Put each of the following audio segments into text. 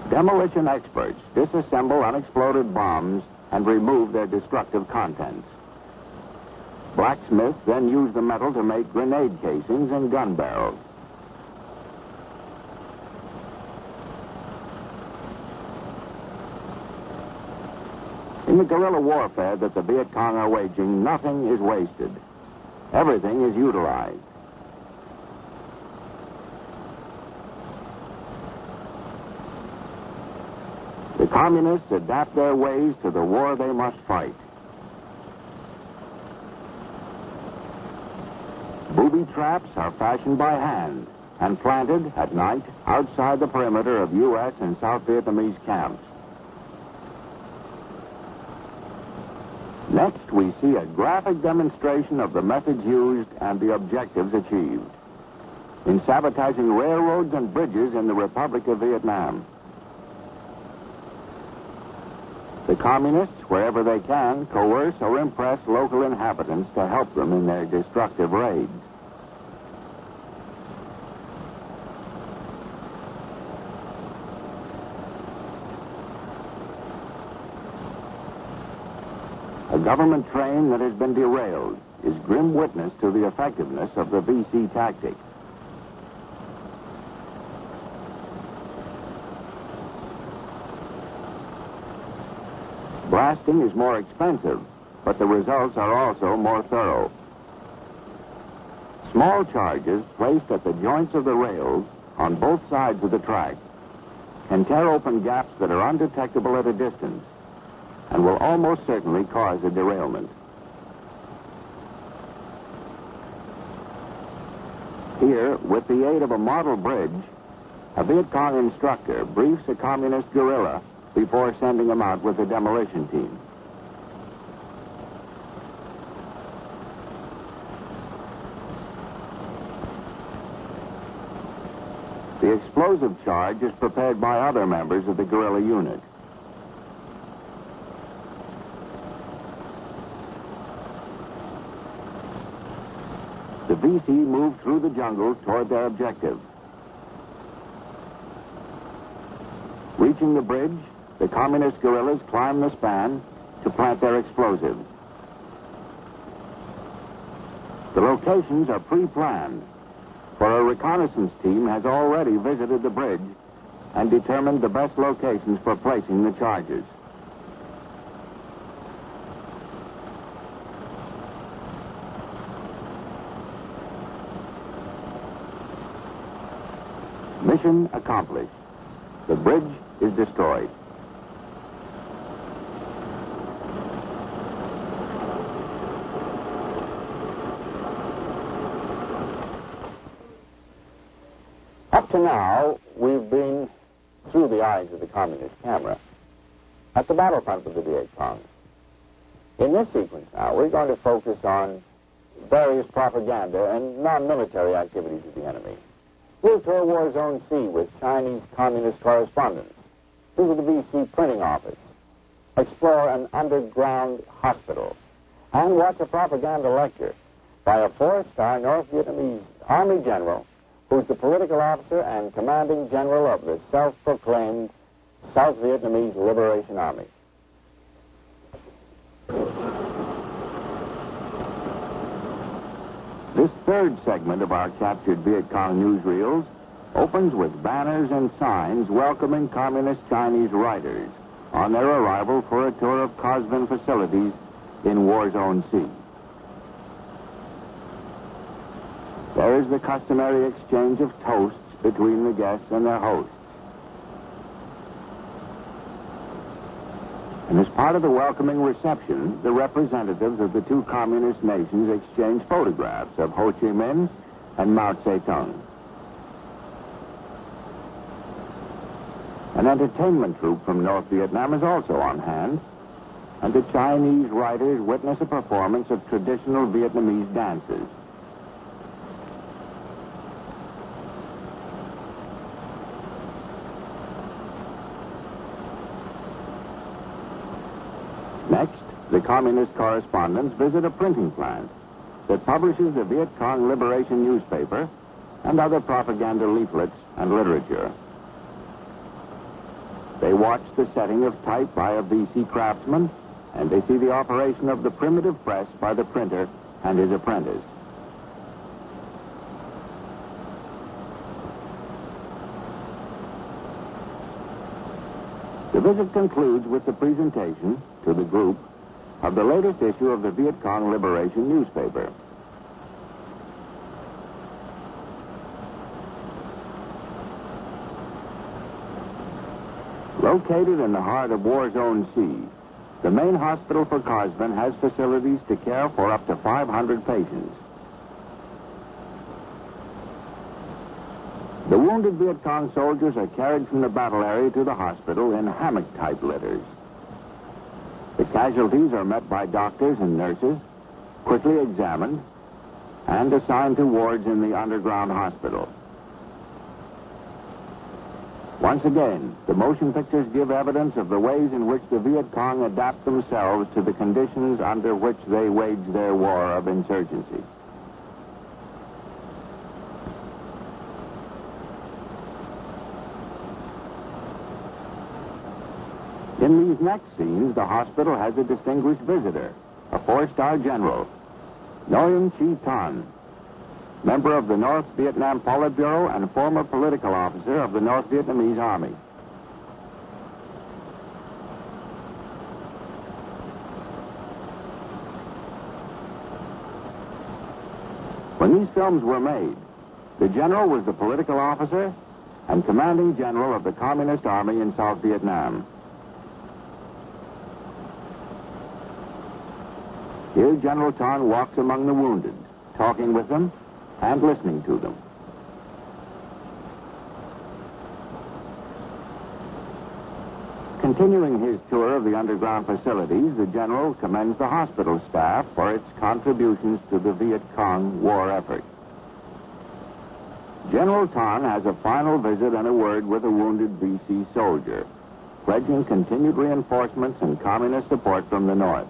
Demolition experts disassemble unexploded bombs and remove their destructive contents. Blacksmiths then use the metal to make grenade casings and gun barrels. In the guerrilla warfare that the Viet Cong are waging, nothing is wasted. Everything is utilized. The communists adapt their ways to the war they must fight. Booby traps are fashioned by hand and planted at night outside the perimeter of U.S. and South Vietnamese camps. Next, we see a graphic demonstration of the methods used and the objectives achieved in sabotaging railroads and bridges in the Republic of Vietnam. The communists, wherever they can, coerce or impress local inhabitants to help them in their destructive raids. A government train that has been derailed is grim witness to the effectiveness of the VC tactic. Blasting is more expensive, but the results are also more thorough. Small charges placed at the joints of the rails on both sides of the track can tear open gaps that are undetectable at a distance and will almost certainly cause a derailment. Here, with the aid of a model bridge, a Viet Cong instructor briefs a communist guerrilla before sending him out with a demolition team. The explosive charge is prepared by other members of the guerrilla unit. The VC moved through the jungle toward their objective. Reaching the bridge, the communist guerrillas climb the span to plant their explosives. The locations are pre-planned, for a reconnaissance team has already visited the bridge and determined the best locations for placing the charges. Mission accomplished. The bridge is destroyed. Up to now, we've been through the eyes of the communist camera at the battlefront of the Viet Cong. In this sequence now, we're going to focus on various propaganda and non-military activities of the enemy. We'll tour War Zone C with Chinese Communist correspondents, visit the VC printing office, explore an underground hospital, and watch a propaganda lecture by a four-star North Vietnamese Army general who's the political officer and commanding general of the self-proclaimed South Vietnamese Liberation Army. This third segment of our captured Viet Cong newsreels opens with banners and signs welcoming communist Chinese riders on their arrival for a tour of Cosvin facilities in War Zone C. There is the customary exchange of toasts between the guests and their hosts. And as part of the welcoming reception, the representatives of the two communist nations exchange photographs of Ho Chi Minh and Mao Zedong. An entertainment troupe from North Vietnam is also on hand, and the Chinese riders witness a performance of traditional Vietnamese dances. Next, the communist correspondents visit a printing plant that publishes the Viet Cong Liberation newspaper and other propaganda leaflets and literature. They watch the setting of type by a VC craftsman, and they see the operation of the primitive press by the printer and his apprentice. The visit concludes with the presentation to the group of the latest issue of the Viet Cong Liberation newspaper. Located in the heart of War Zone C, the main hospital for Cosvin has facilities to care for up to 500 patients. The wounded Viet Cong soldiers are carried from the battle area to the hospital in hammock-type litters. The casualties are met by doctors and nurses, quickly examined, and assigned to wards in the underground hospital. Once again, the motion pictures give evidence of the ways in which the Viet Cong adapt themselves to the conditions under which they wage their war of insurgency. In these next scenes, the hospital has a distinguished visitor, a 4-star general, Nguyen Chi Thanh, member of the North Vietnam Politburo and former political officer of the North Vietnamese Army. When these films were made, the general was the political officer and commanding general of the Communist Army in South Vietnam. Here, General Thanh walks among the wounded, talking with them and listening to them. Continuing his tour of the underground facilities, the general commends the hospital staff for its contributions to the Viet Cong war effort. General Thanh has a final visit and a word with a wounded VC soldier, pledging continued reinforcements and communist support from the North.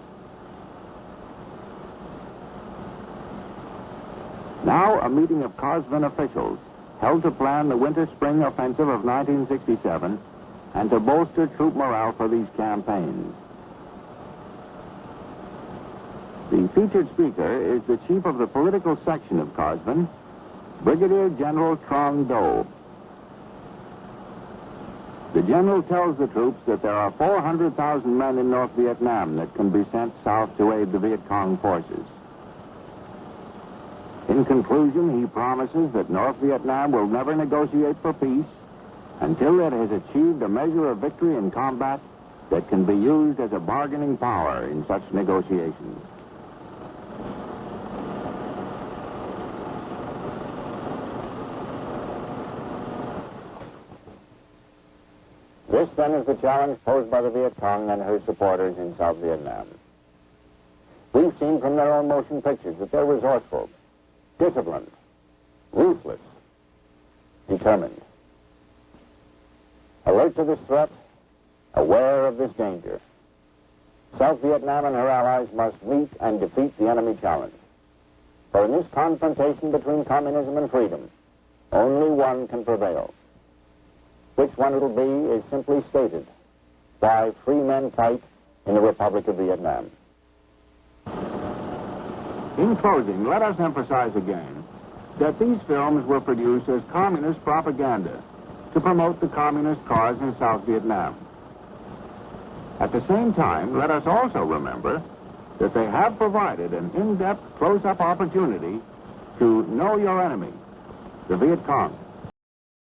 Now, a meeting of Cosvin officials held to plan the winter-spring offensive of 1967 and to bolster troop morale for these campaigns. The featured speaker is the chief of the political section of Cosvin, Brigadier General Trong Do. The general tells the troops that there are 400,000 men in North Vietnam that can be sent south to aid the Viet Cong forces. In conclusion, he promises that North Vietnam will never negotiate for peace until it has achieved a measure of victory in combat that can be used as a bargaining power in such negotiations. This, then, is the challenge posed by the Viet Cong and her supporters in South Vietnam. We've seen from their own motion pictures that they're resourceful, disciplined, ruthless, determined. Alert to this threat, aware of this danger, South Vietnam and her allies must meet and defeat the enemy challenge. For in this confrontation between communism and freedom, only one can prevail. Which one it'll be is simply stated by free men fight in the Republic of Vietnam. In closing, let us emphasize again that these films were produced as communist propaganda to promote the communist cause in South Vietnam. At the same time, let us also remember that they have provided an in-depth, close-up opportunity to know your enemy, the Viet Cong.